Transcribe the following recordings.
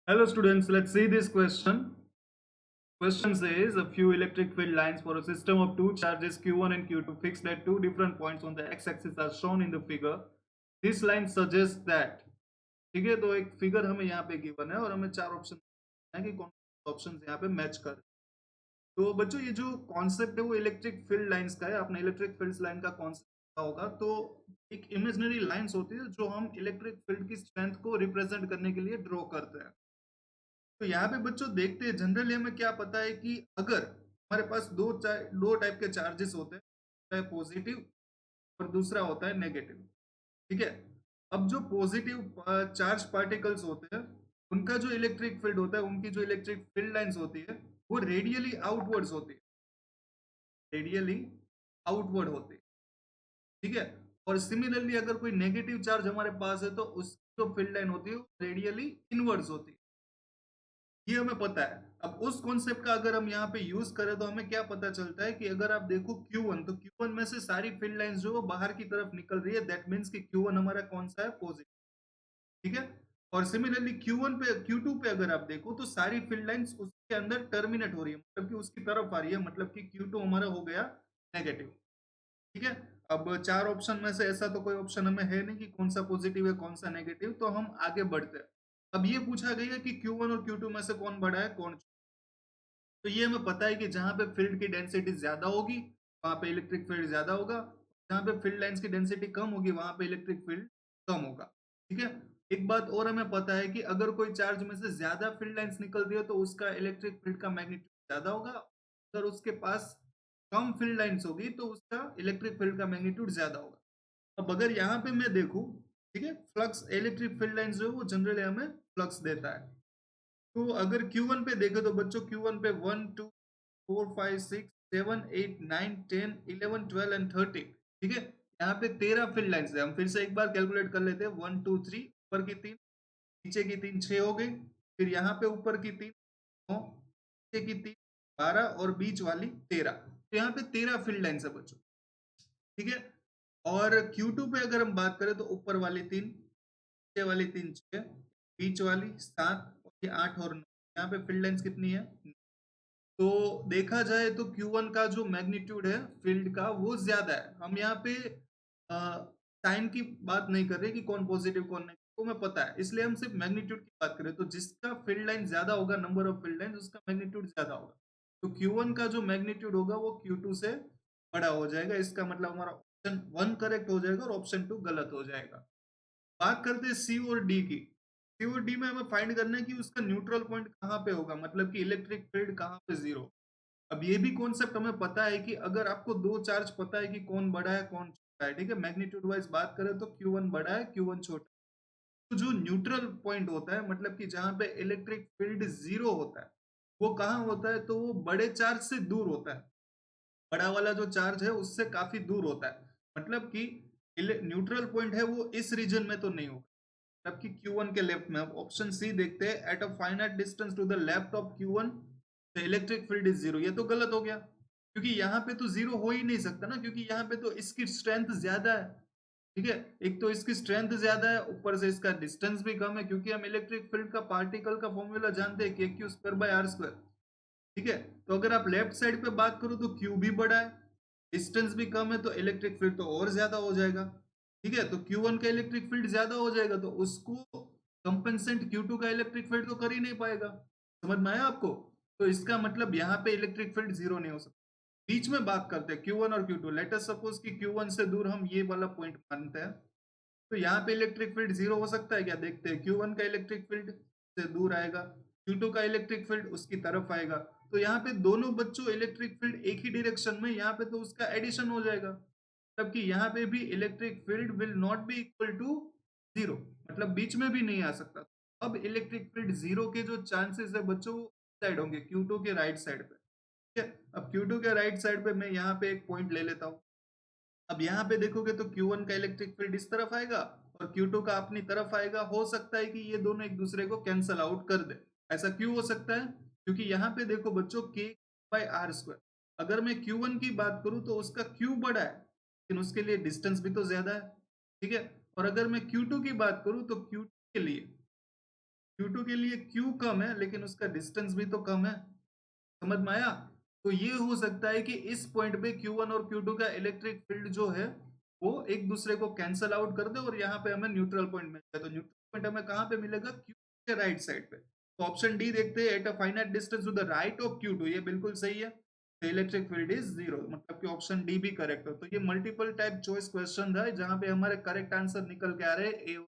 Hello students, let's see this question. Question says a few electric field lines for a system of two charges Q1 and Q2 fixed at two different points on the x-axis are shown in the figure. This line suggests that ठीक है तो एक figure हमें यहाँ पे given है और हमें चार ऑप्शन है कि कौन ऑप्शन यहाँ पे मैच कर। तो बच्चों ये जो कॉन्सेप्ट है वो इलेक्ट्रिक फील्ड लाइंस का है। आपने इलेक्ट्रिक फील्ड लाइन का कॉन्सेप्ट होगा तो एक इमेजिनरी लाइंस होती है जो हम इलेक्ट्रिक फील्ड की स्ट्रेंथ को रिप्रेजेंट करने के लिए ड्रॉ करते हैं। तो यहाँ पे बच्चों देखते हैं जनरली हमें क्या पता है कि अगर हमारे पास दो टाइप के चार्जेस होते हैं, पॉजिटिव और दूसरा होता है नेगेटिव। ठीक है, अब जो पॉजिटिव चार्ज पार्टिकल्स होते हैं उनका जो इलेक्ट्रिक फील्ड होता है, उनकी जो इलेक्ट्रिक फील्ड लाइंस होती है वो रेडियली आउटवर्ड्स होती है, रेडियली आउटवर्ड होती है। ठीक है, और सिमिलरली अगर कोई नेगेटिव चार्ज हमारे पास है तो उसकी जो फील्ड लाइन होती है वो रेडियली इनवर्ड्स होती है। ये हमें पता है। अब उस कॉन्सेप्ट का अगर हम यहाँ पे यूज करें तो हमें क्या पता चलता है कि अगर आप देखो Q1 तो Q1 में से सारी फील्ड लाइंस जो बाहर की तरफ निकल रही है, दैट मीन्स कि Q1 हमारा कौन सा है, पॉजिटिव। ठीक है, और सिमिलरली Q1 पे Q2 पे अगर आप देखो तो सारी फील्ड लाइंस उसके अंदर टर्मिनेट हो रही है, मतलब कि उसकी तरफ आ रही है, मतलब कि Q2 हमारा हो गया नेगेटिव। ठीक है, अब चार ऑप्शन में से ऐसा तो कोई ऑप्शन हमें है नहीं कि कौन सा पॉजिटिव है कौन सा नेगेटिव, तो हम आगे बढ़ते हैं। अब ये पूछा गया है कि Q1 और Q2 में से कौन बड़ा है कौन। तो ये हमें पता है कि जहां पे फील्ड की डेंसिटी ज्यादा होगी वहां पे इलेक्ट्रिक फील्ड ज्यादा होगा, जहां पे फील्ड लाइंस की डेंसिटी कम होगी वहां पे इलेक्ट्रिक फील्ड कम होगा। ठीक है, एक बात और हमें पता है कि अगर कोई चार्ज में से ज्यादा फील्ड लाइंस निकल रही है तो उसका इलेक्ट्रिक फील्ड का मैग्नीट्यूड ज्यादा होगा, अगर उसके पास कम फील्ड लाइंस होगी तो उसका इलेक्ट्रिक फील्ड का मैग्नीट्यूड ज्यादा होगा। अब अगर यहाँ पे मैं देखूं, ठीक है, फ्लक्स इलेक्ट्रिक फील्ड लाइंस जो है वो जनरली हमें फ्लक्स देता है। तो अगर Q1 पे देखे तो बच्चों Q1 पे 1 2 4 5 6 7 8 9 10 11 12 एंड 13। ठीक है, यहाँ पे 13 फील्ड लाइंस है। हम फिर से एक बार कैलकुलेट कर लेते हैं। 1 2 3, ऊपर की तीन, नीचे की तीन, 6 हो गई। फिर यहाँ पे ऊपर की तीन 9, नीचे की तीन 12 और बीच वाली 13। तो यहाँ पे 13 फील्ड लाइंस है बच्चों। ठीक है, और Q2 पे अगर हम बात करें तो ऊपर वाली तीन, नीचे वाली तीन 6, बीच वाली 7 और ये 8 और 9। यहाँ पे फील्ड लाइंस कितनी है। तो देखा जाए तो Q1 का जो मैग्नीट्यूड है फील्ड का वो ज्यादा है। हम यहाँ पे साइन की बात नहीं कर रहे कि कौन पॉजिटिव कौन नेगेटिव, वो हमें पता है, इसलिए हम सिर्फ मैग्नीट्यूड की बात करें तो जिसका फील्ड लाइन ज्यादा होगा, नंबर ऑफ फील्ड लाइन, उसका मैग्नीट्यूड ज्यादा होगा। तो Q1 का जो मैग्नीट्यूड होगा वो Q2 से बड़ा हो जाएगा। इसका मतलब हमारा ऑप्शन 1 करेक्ट हो जाएगा और ऑप्शन 2 गलत हो जाएगा। बात करते हैं सी और डी की। सी और डी में हमें फाइंड करना है कि उसका न्यूट्रल पॉइंट कहाँ पे होगा, मतलब कि इलेक्ट्रिक फील्ड कहाँ पे जीरो। अब ये भी कॉन्सेप्ट हमें पता है कि अगर आपको दो चार्ज पता है कि कौन बड़ा है कौन छोटा है, ठीक है, मैग्नीट्यूड वाइज बात करें तो Q1 बड़ा है Q1 छोटा है। तो जो न्यूट्रल पॉइंट होता है, मतलब कि जहां पे इलेक्ट्रिक फील्ड जीरो होता है, वो कहाँ होता है, तो वो बड़े चार्ज से दूर होता है। बड़ा वाला जो चार्ज है उससे काफी दूर होता है, मतलब कि न्यूट्रल पॉइंट है वो इस रीजन में तो नहीं होगा, मतलब कि Q1 के लेफ्ट में। अब ऑप्शन सी देखते हैं, at a finite distance to the left of Q1 the electric field is zero. ये तो गलत हो गया, क्योंकि यहाँ पे तो जीरो हो ही नहीं सकता ना, क्योंकि यहाँ पे तो इसकी स्ट्रेंथ ज्यादा है। ठीक है, एक तो इसकी स्ट्रेंथ ज्यादा है, ऊपर से इसका डिस्टेंस भी कम है, क्योंकि हम इलेक्ट्रिक फील्ड का पार्टिकल का फॉर्मूला जानते हैं कि Q square by R square. ठीक है, तो अगर आप लेफ्ट साइड पे बात करो तो Q भी बड़ा है, डिस्टेंस भी कम है, तो इलेक्ट्रिक फील्ड तो और ज्यादा हो जाएगा। ठीक है, तो Q1 का इलेक्ट्रिक फील्ड ज्यादा हो जाएगा तो उसको कंपेंसेंट Q2 का इलेक्ट्रिक फील्ड तो कर ही नहीं पाएगा। समझ में आया आपको। तो इसका मतलब यहाँ पे इलेक्ट्रिक फील्ड जीरो नहीं हो सकता। बीच में बात करते हैं Q1 और Q2। लेट अस सपोज कि Q1 से दूर हम ये वाला पॉइंट मानते हैं, तो यहाँ पे इलेक्ट्रिक फील्ड जीरो हो सकता है क्या, देखते हैं। Q1 का इलेक्ट्रिक फील्ड से दूर आएगा, Q2 का इलेक्ट्रिक फील्ड उसकी तरफ आएगा, तो यहाँ पे दोनों बच्चों इलेक्ट्रिक फील्ड एक ही डायरेक्शन में, यहाँ पे तो उसका एडिशन हो जाएगा, तबकि यहाँ पे भी electric field will not be equal to zero, मतलब बीच में भी नहीं आ सकता। अब इलेक्ट्रिक फील्ड जीरो के जो चांसेस है बच्चों साइड होंगे Q2 के राइट साइड पे। ठीक है, अब Q2 के राइट साइड पे मैं यहाँ पे एक पॉइंट ले लेता हूँ। अब यहाँ पे देखोगे तो Q1 का इलेक्ट्रिक फील्ड इस तरफ आएगा और Q2 का अपनी तरफ आएगा। हो सकता है कि ये दोनों एक दूसरे को कैंसल आउट कर दे। ऐसा क्यों हो सकता है, क्योंकि यहाँ पे देखो बच्चों K बाय आर स्क्वायर, अगर मैं Q1 की बात करूं तो उसका Q बड़ा है, लेकिन उसके लिए डिस्टेंस भी तो ज्यादा है। ठीक है, और अगर मैं Q2 की बात करूं तो Q2 के लिए Q2 के लिए Q कम है लेकिन उसका डिस्टेंस भी तो कम है। समझ में आया? तो ये हो सकता है कि इस पॉइंट पे Q1 और Q2 का इलेक्ट्रिक फील्ड जो है वो एक दूसरे को कैंसल आउट कर दे और यहाँ पे हमें न्यूट्रल पॉइंट मिलेगा। तो न्यूट्रल पॉइंट हमें कहाँ पे मिलेगा? Q के राइट साइड पे। तो ऑप्शन डी देखते हैं, at a finite distance to the right of Q2, ये बिल्कुल सही है। The electric field is zero, मतलब कि ऑप्शन डी भी करेक्ट हो। तो ये मल्टीपल टाइप चॉइस क्वेश्चन था जहाँ पे हमारे करेक्ट आंसर निकल के आ रहे हैं।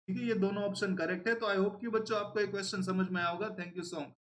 ठीक है, ये दोनों ऑप्शन करेक्ट है। तो आई होप कि बच्चों आपको ये क्वेश्चन समझ में आया होगा। Thank you so much.